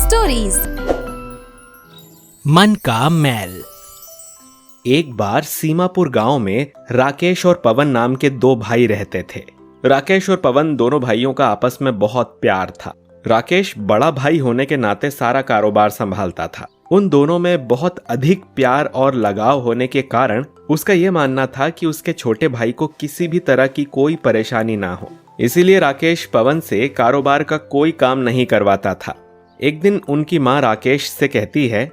Stories. मन का मैल। एक बार सीमापुर गांव में राकेश और पवन नाम के दो भाई रहते थे। राकेश और पवन दोनों भाइयों का आपस में बहुत प्यार था। राकेश बड़ा भाई होने के नाते सारा कारोबार संभालता था। उन दोनों में बहुत अधिक प्यार और लगाव होने के कारण उसका यह मानना था कि उसके छोटे भाई को किसी भी तरह की कोई परेशानी ना हो। इसीलिए राकेश पवन से कारोबार का कोई काम नहीं करवाता था। एक दिन उनकी माँ राकेश से कहती है,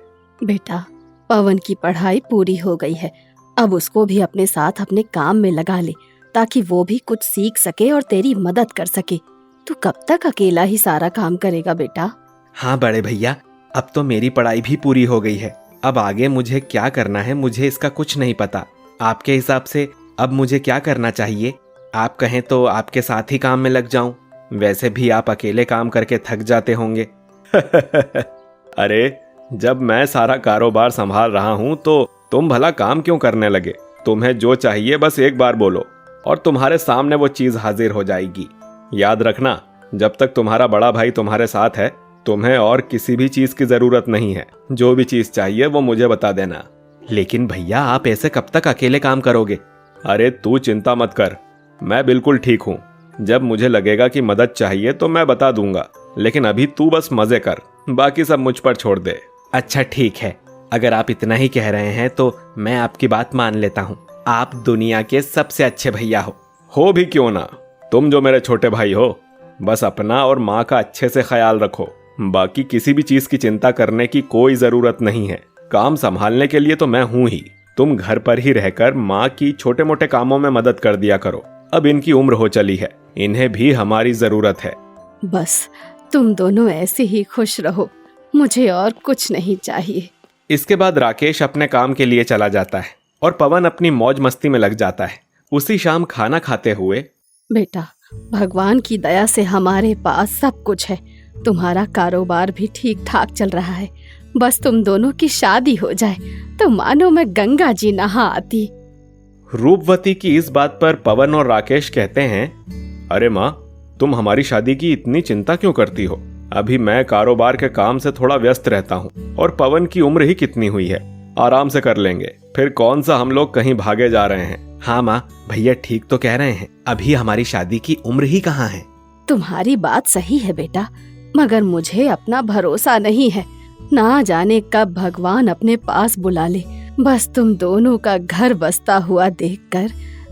बेटा, पवन की पढ़ाई पूरी हो गई है, अब उसको भी अपने साथ अपने काम में लगा ले ताकि वो भी कुछ सीख सके और तेरी मदद कर सके। तू कब तक अकेला ही सारा काम करेगा बेटा? हाँ बड़े भैया, अब तो मेरी पढ़ाई भी पूरी हो गई है। अब आगे मुझे क्या करना है मुझे इसका कुछ नहीं पता। आपके हिसाब से अब मुझे क्या करना चाहिए? आप कहें तो आपके साथ ही काम में लग जाऊं। वैसे भी आप अकेले काम करके थक जाते होंगे। अरे, जब मैं सारा कारोबार संभाल रहा हूं तो तुम भला काम क्यों करने लगे? तुम्हें जो चाहिए बस एक बार बोलो और तुम्हारे सामने वो चीज हाजिर हो जाएगी। याद रखना, जब तक तुम्हारा बड़ा भाई तुम्हारे साथ है तुम्हें और किसी भी चीज की जरूरत नहीं है। जो भी चीज चाहिए वो मुझे बता देना। लेकिन भैया, आप ऐसे कब तक अकेले काम करोगे? अरे तू चिंता मत कर, मैं बिल्कुल ठीक हूँ। जब मुझे लगेगा कि मदद चाहिए तो मैं बता दूंगा, लेकिन अभी तू बस मजे कर, बाकी सब मुझ पर छोड़ दे। अच्छा ठीक है, अगर आप इतना ही कह रहे हैं तो मैं आपकी बात मान लेता हूँ। आप दुनिया के सबसे अच्छे भैया हो भी क्यों ना। तुम जो मेरे छोटे भाई हो, बस अपना और माँ का अच्छे से ख्याल रखो। बाकी किसी भी चीज की चिंता करने की कोई जरूरत नहीं है। काम संभालने के लिए तो मैं हूँ ही। तुम घर पर ही रहकर माँ की छोटे मोटे कामों में मदद कर दिया करो। अब इनकी उम्र हो चली है, इन्हें भी हमारी जरूरत है। बस तुम दोनों ऐसे ही खुश रहो, मुझे और कुछ नहीं चाहिए। इसके बाद राकेश अपने काम के लिए चला जाता है और पवन अपनी मौज मस्ती में लग जाता है। उसी शाम खाना खाते हुए, बेटा, भगवान की दया से हमारे पास सब कुछ है। तुम्हारा कारोबार भी ठीक ठाक चल रहा है। बस तुम दोनों की शादी हो जाए तो मानो मैं गंगा जी नहा आती। रूपवती की इस बात पर पवन और राकेश कहते हैं, अरे माँ, तुम हमारी शादी की इतनी चिंता क्यों करती हो? अभी मैं कारोबार के काम से थोड़ा व्यस्त रहता हूँ और पवन की उम्र ही कितनी हुई है, आराम से कर लेंगे। फिर कौन सा हम लोग कहीं भागे जा रहे हैं। हाँ माँ, भैया ठीक तो कह रहे हैं, अभी हमारी शादी की उम्र ही कहाँ है। तुम्हारी बात सही है बेटा, मगर मुझे अपना भरोसा नहीं है। ना जाने कब भगवान अपने पास बुला ले। बस तुम दोनों का घर बसता हुआ देखकर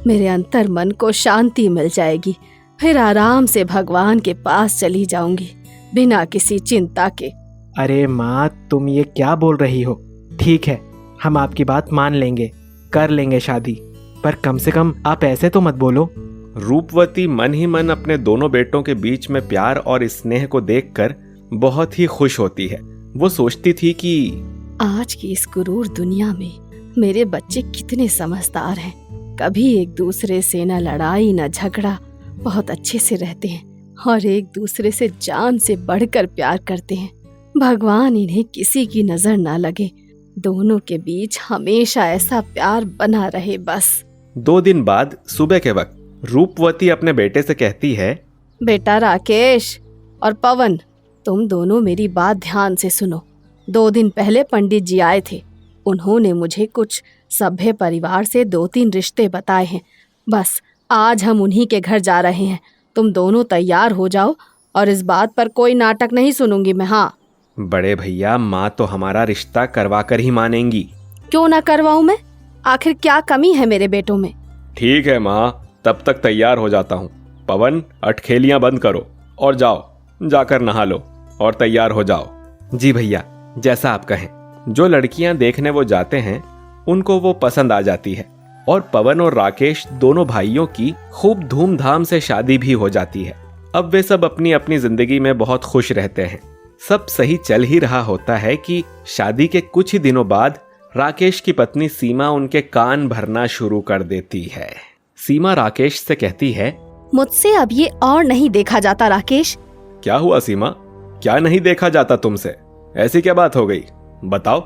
मेरे अंतर मन को शांति मिल जाएगी। फिर आराम से भगवान के पास चली जाऊंगी बिना किसी चिंता के। अरे माँ, तुम ये क्या बोल रही हो? ठीक है, हम आपकी बात मान लेंगे, कर लेंगे शादी, पर कम से कम आप ऐसे तो मत बोलो। रूपवती मन ही मन अपने दोनों बेटों के बीच में प्यार और स्नेह को देखकर बहुत ही खुश होती है। वो सोचती थी कि आज की इस क्रूर दुनिया में मेरे बच्चे कितने समझदार हैं। कभी एक दूसरे से न लड़ाई न झगड़ा, बहुत अच्छे से रहते हैं और एक दूसरे से जान से बढ़कर प्यार करते हैं। भगवान इन्हें किसी की नजर ना लगे, दोनों के बीच हमेशा ऐसा प्यार बना रहे बस। 2 दिन बाद सुबह के वक्त रूपवती अपने बेटे से कहती है, बेटा राकेश और पवन, तुम दोनों मेरी बात ध्यान से सुनो। 2 दिन पहले पंडित जी आए थे। उन्होंने मुझे कुछ सभ्य परिवार से 2-3 रिश्ते बताए हैं। बस आज हम उन्हीं के घर जा रहे हैं। तुम दोनों तैयार हो जाओ और इस बात पर कोई नाटक नहीं सुनूंगी मैं। हाँ बड़े भैया, माँ तो हमारा रिश्ता करवा कर ही मानेंगी। क्यों ना करवाऊं मैं? आखिर क्या कमी है मेरे बेटों में? ठीक है माँ, तब तक तैयार हो जाता हूँ। पवन, अटखेलियाँ बंद करो और जाओ, जाकर नहा लो और तैयार हो जाओ। जी भैया, जैसा आप कहें। जो लड़कियां देखने वो जाते हैं उनको वो पसंद आ जाती है और पवन और राकेश दोनों भाइयों की खूब धूमधाम से शादी भी हो जाती है। अब वे सब अपनी अपनी जिंदगी में बहुत खुश रहते हैं। सब सही चल ही रहा होता है कि शादी के कुछ ही दिनों बाद राकेश की पत्नी सीमा उनके कान भरना शुरू कर देती है। सीमा राकेश से कहती है, मुझसे अब ये और नहीं देखा जाता राकेश। क्या हुआ सीमा? क्या नहीं देखा जाता तुमसे? ऐसी क्या बात हो गई, बताओ।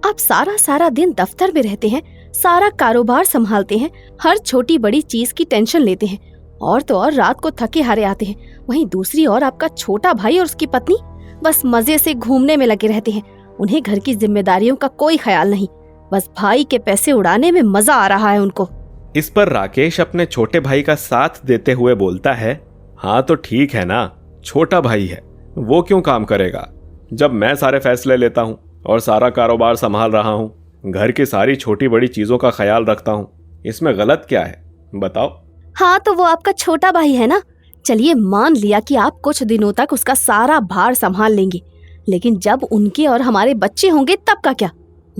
आप सारा दिन दफ्तर में रहते हैं, सारा कारोबार संभालते हैं, हर छोटी बड़ी चीज की टेंशन लेते हैं और तो और रात को थके हारे आते हैं। वहीं दूसरी ओर आपका छोटा भाई और उसकी पत्नी बस मजे से घूमने में लगे रहते हैं। उन्हें घर की जिम्मेदारियों का कोई ख्याल नहीं, बस भाई के पैसे उड़ाने में मजा आ रहा है उनको। इस पर राकेश अपने छोटे भाई का साथ देते हुए बोलता है, हाँ तो ठीक है ना, छोटा भाई है, वो क्यों काम करेगा जब मैं सारे फैसले लेता हूँ और सारा कारोबार संभाल रहा हूँ, घर की सारी छोटी बड़ी चीजों का ख्याल रखता हूँ, इसमें गलत क्या है बताओ। हाँ तो वो आपका छोटा भाई है ना, चलिए मान लिया कि आप कुछ दिनों तक उसका सारा भार संभाल लेंगे, लेकिन जब उनके और हमारे बच्चे होंगे तब का क्या?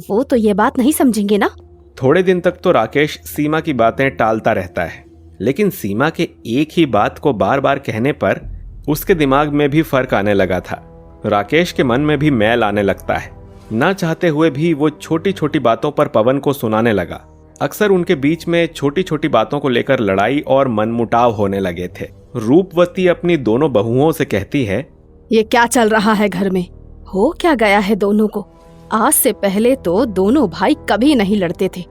वो तो ये बात नहीं समझेंगे ना। थोड़े दिन तक तो राकेश सीमा की बातें टालता रहता है, लेकिन सीमा के एक ही बात को बार बार कहने पर उसके दिमाग में भी फर्क आने लगा था। राकेश के मन में भी मैल आने लगता है। ना चाहते हुए भी वो छोटी छोटी बातों पर पवन को सुनाने लगा। अक्सर उनके बीच में छोटी छोटी बातों को लेकर लड़ाई और मनमुटाव होने लगे थे। रूपवती अपनी दोनों बहुओं से कहती है, ये क्या चल रहा है घर में? हो क्या गया है दोनों को? आज से पहले तो दोनों भाई कभी नहीं लड़ते थे,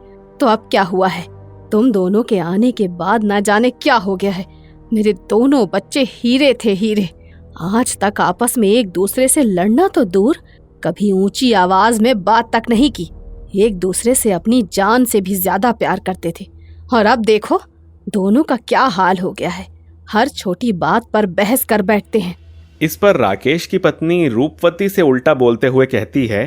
तो अब क्या हुआ है? तुम दोनों के आने के बाद ना जाने क्या हो गया है। मेरे दोनों बच्चे हीरे थे, हीरे। आज तक आपस में एक दूसरे से लड़ना तो दूर, कभी ऊंची आवाज में बात तक नहीं की। एक दूसरे से अपनी जान से भी ज्यादा प्यार करते थे, और अब देखो दोनों का क्या हाल हो गया है। हर छोटी बात पर बहस कर बैठते हैं। इस पर राकेश की पत्नी रूपवती से उल्टा बोलते हुए कहती है,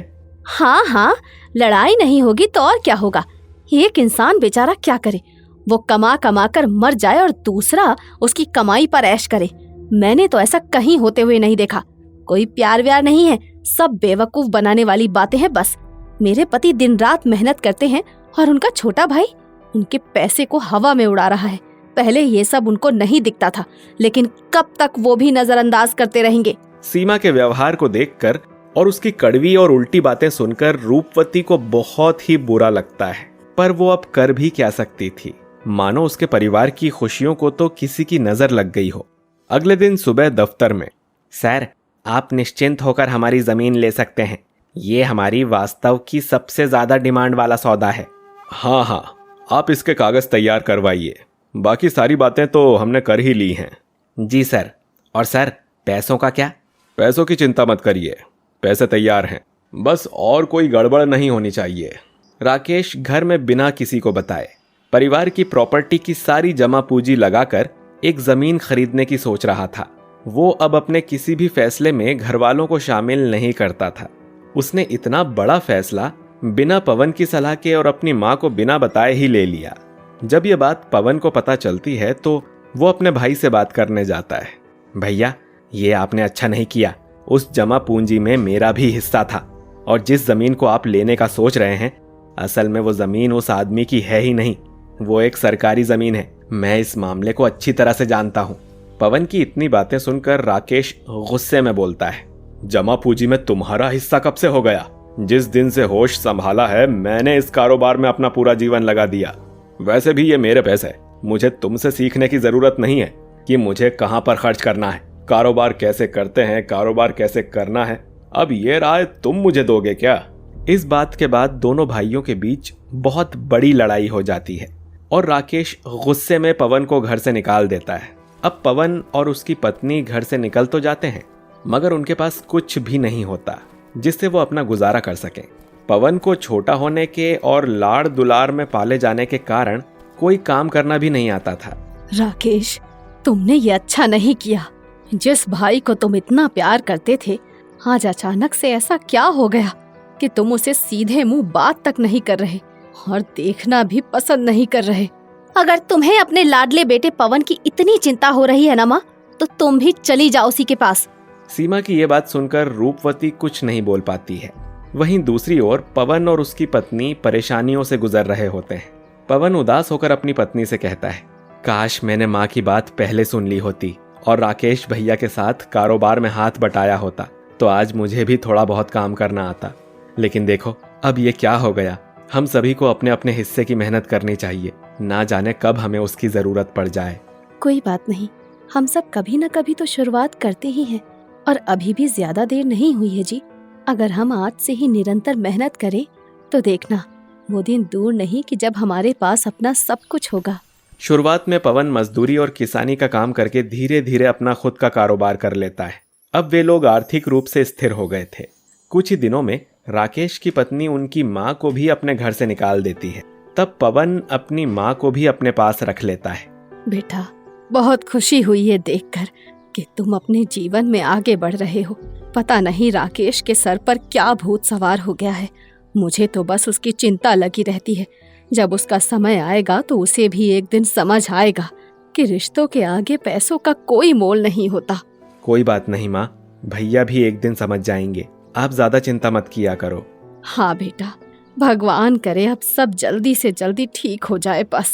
हाँ हाँ, लड़ाई नहीं होगी तो और क्या होगा। एक इंसान बेचारा क्या करे? वो कमा कमा कर मर जाए और दूसरा उसकी कमाई पर ऐश करे। मैंने तो ऐसा कहीं होते हुए नहीं देखा। कोई प्यार व्यार नहीं है, सब बेवकूफ बनाने वाली बातें हैं बस। मेरे पति दिन रात मेहनत करते हैं और उनका छोटा भाई उनके पैसे को हवा में उड़ा रहा है। पहले ये सब उनको नहीं दिखता था, लेकिन कब तक वो भी नजरअंदाज करते रहेंगे? सीमा के व्यवहार को देखकर और उसकी कड़वी और उल्टी बातें सुनकर रूपवती को बहुत ही बुरा लगता है, पर वो अब कर भी क्या सकती थी। मानो उसके परिवार की खुशियों को तो किसी की नजर लग गई हो। अगले दिन सुबह दफ्तर में, सर आप निश्चिंत होकर हमारी जमीन ले सकते हैं, ये हमारी वास्तव की सबसे ज्यादा डिमांड वाला सौदा है। हाँ हाँ, आप इसके कागज तैयार करवाइए, बाकी सारी बातें तो हमने कर ही ली हैं। जी सर। और सर पैसों का क्या? पैसों की चिंता मत करिए, पैसे तैयार हैं, बस और कोई गड़बड़ नहीं होनी चाहिए। राकेश घर में बिना किसी को बताए परिवार की प्रॉपर्टी की सारी जमा पूंजी लगाकर एक जमीन खरीदने की सोच रहा था। वो अब अपने किसी भी फैसले में घर वालों को शामिल नहीं करता था। उसने इतना बड़ा फैसला बिना पवन की सलाह के और अपनी माँ को बिना बताए ही ले लिया। जब ये बात पवन को पता चलती है तो वो अपने भाई से बात करने जाता है। भैया ये आपने अच्छा नहीं किया, उस जमा पूंजी में मेरा भी हिस्सा था, और जिस जमीन को आप लेने का सोच रहे हैं असल में वो जमीन उस आदमी की है ही नहीं, वो एक सरकारी जमीन है। मैं इस मामले को अच्छी तरह से जानता हूँ। पवन की इतनी बातें सुनकर राकेश गुस्से में बोलता है, जमा पूंजी में तुम्हारा हिस्सा कब से हो गया? जिस दिन से होश संभाला है मैंने इस कारोबार में अपना पूरा जीवन लगा दिया। वैसे भी ये मेरे पैसे, मुझे तुमसे सीखने की जरूरत नहीं है कि मुझे कहाँ पर खर्च करना है, कारोबार कैसे करते हैं, कारोबार कैसे करना है। अब ये राय तुम मुझे दोगे क्या? इस बात के बाद दोनों भाइयों के बीच बहुत बड़ी लड़ाई हो जाती है और राकेश गुस्से में पवन को घर से निकाल देता है। अब पवन और उसकी पत्नी घर से निकल तो जाते हैं, मगर उनके पास कुछ भी नहीं होता जिससे वो अपना गुजारा कर सके। पवन को छोटा होने के और लाड़ दुलार में पाले जाने के कारण कोई काम करना भी नहीं आता था। राकेश, तुमने ये अच्छा नहीं किया। जिस भाई को तुम इतना प्यार करते थे, आज अचानक से ऐसा क्या हो गया कि तुम उसे सीधे मुंह बात तक नहीं कर रहे और देखना भी पसंद नहीं कर रहे। अगर तुम्हें अपने लाडले बेटे पवन की इतनी चिंता हो रही है ना माँ, तो तुम भी चली जाओ उसी के पास। सीमा की ये बात सुनकर रूपवती कुछ नहीं बोल पाती है। वहीं दूसरी ओर पवन और उसकी पत्नी परेशानियों से गुजर रहे होते हैं। पवन उदास होकर अपनी पत्नी से कहता है, काश मैंने माँ की बात पहले सुन ली होती और राकेश भैया के साथ कारोबार में हाथ बटाया होता तो आज मुझे भी थोड़ा बहुत काम करना आता। लेकिन देखो अब ये क्या हो गया। हम सभी को अपने अपने हिस्से की मेहनत करनी चाहिए, ना जाने कब हमें उसकी जरूरत पड़ जाए। कोई बात नहीं, हम सब कभी न कभी तो शुरुआत करते ही हैं, और अभी भी ज्यादा देर नहीं हुई है जी। अगर हम आज से ही निरंतर मेहनत करें तो देखना वो दिन दूर नहीं कि जब हमारे पास अपना सब कुछ होगा। शुरुआत में पवन मजदूरी और किसानी का काम करके धीरे धीरे अपना खुद का कारोबार कर लेता है अब वे लोग आर्थिक रूप से स्थिर हो गए थे। कुछ ही दिनों में राकेश की पत्नी उनकी माँ को भी अपने घर से निकाल देती है। तब पवन अपनी माँ को भी अपने पास रख लेता है। बेटा, बहुत खुशी हुई है देखकर कि तुम अपने जीवन में आगे बढ़ रहे हो। पता नहीं राकेश के सर पर क्या भूत सवार हो गया है। मुझे तो बस उसकी चिंता लगी रहती है। जब उसका समय आएगा तो उसे भी एक दिन समझ आएगा कि रिश्तों के आगे पैसों का कोई मोल नहीं होता। कोई बात नहीं माँ, भैया भी एक दिन समझ जाएंगे। आप ज्यादा चिंता मत किया करो। हाँ बेटा, भगवान करे अब सब जल्दी से जल्दी ठीक हो जाए बस।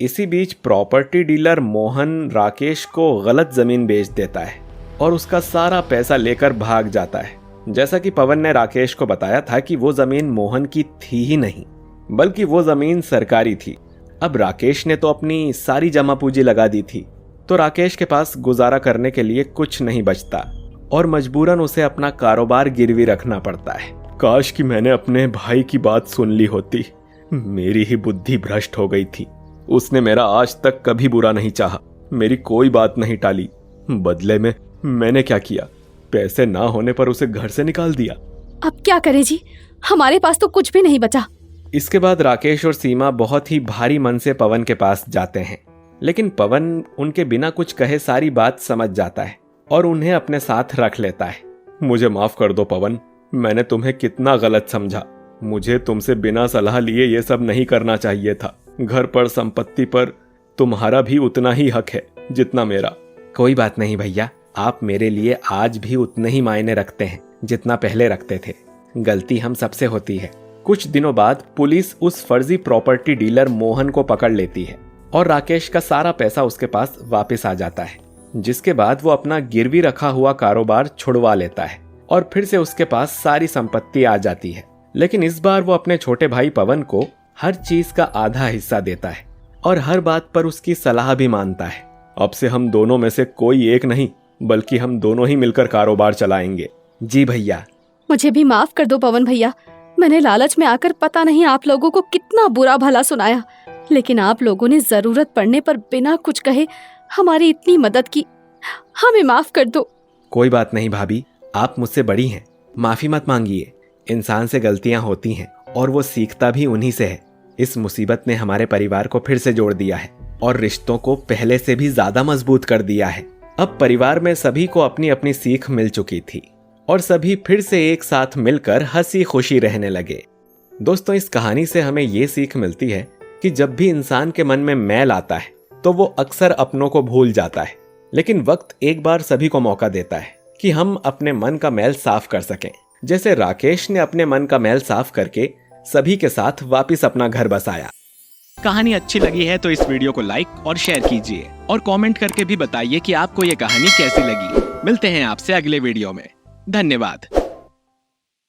इसी बीच प्रॉपर्टी डीलर मोहन राकेश को गलत जमीन बेच देता है और उसका सारा पैसा लेकर भाग जाता है। जैसा कि पवन ने राकेश को बताया था कि वो जमीन मोहन की थी ही नहीं, बल्कि वो जमीन सरकारी थी। अब राकेश ने तो अपनी सारी जमा पूंजी लगा दी थी, तो राकेश के पास गुजारा करने के लिए कुछ नहीं बचता और मजबूरन उसे अपना कारोबार गिरवी रखना पड़ता है। काश कि मैंने अपने भाई की बात सुन ली होती। मेरी ही बुद्धि भ्रष्ट हो गई थी। उसने मेरा आज तक कभी बुरा नहीं चाहा, मेरी कोई बात नहीं टाली। बदले में मैंने क्या किया? पैसे ना होने पर उसे घर से निकाल दिया। अब क्या करें जी, हमारे पास तो कुछ भी नहीं बचा। इसके बाद राकेश और सीमा बहुत ही भारी मन से पवन के पास जाते हैं, लेकिन पवन उनके बिना कुछ कहे सारी बात समझ जाता है और उन्हें अपने साथ रख लेता है। मुझे माफ कर दो पवन, मैंने तुम्हें कितना गलत समझा। मुझे तुमसे बिना सलाह लिए ये सब नहीं करना चाहिए था। घर पर, संपत्ति पर तुम्हारा भी उतना ही हक है जितना मेरा। कोई बात नहीं भैया, आप मेरे लिए आज भी उतने ही मायने रखते हैं जितना पहले रखते थे। गलती हम सबसे होती है। कुछ दिनों बाद पुलिस उस फर्जी प्रॉपर्टी डीलर मोहन को पकड़ लेती है और राकेश का सारा पैसा उसके पास वापस आ जाता है, जिसके बाद वो अपना गिरवी रखा हुआ कारोबार छुड़वा लेता है और फिर से उसके पास सारी संपत्ति आ जाती है। लेकिन इस बार वो अपने छोटे भाई पवन को हर चीज का आधा हिस्सा देता है और हर बात पर उसकी सलाह भी मानता है। अब से हम दोनों में से कोई एक नहीं, बल्कि हम दोनों ही मिलकर कारोबार चलाएंगे। जी भैया। मुझे भी माफ कर दो पवन भैया, मैंने लालच में आकर पता नहीं आप लोगों को कितना बुरा भला सुनाया, लेकिन आप लोगों ने जरूरत पड़ने पर बिना कुछ कहे हमारी इतनी मदद की। हमें माफ कर दो। कोई बात नहीं भाभी, आप मुझसे बड़ी हैं, माफी मत मांगिए। इंसान से गलतियां होती हैं और वो सीखता भी उन्हीं से है। इस मुसीबत ने हमारे परिवार को फिर से जोड़ दिया है और रिश्तों को पहले से भी ज्यादा मजबूत कर दिया है। अब परिवार में सभी को अपनी अपनी सीख मिल चुकी थी और सभी फिर से एक साथ मिलकर हंसी खुशी रहने लगे। दोस्तों, इस कहानी से हमें ये सीख मिलती है कि जब भी इंसान के मन में मैल आता है तो वो अक्सर अपनों को भूल जाता है, लेकिन वक्त एक बार सभी को मौका देता है कि हम अपने मन का मैल साफ कर सकें। जैसे राकेश ने अपने मन का मैल साफ करके सभी के साथ वापस अपना घर बसाया। कहानी अच्छी लगी है तो इस वीडियो को लाइक और शेयर कीजिए और कमेंट करके भी बताइए कि आपको ये कहानी कैसी लगी। मिलते हैं आपसे अगले वीडियो में। धन्यवाद।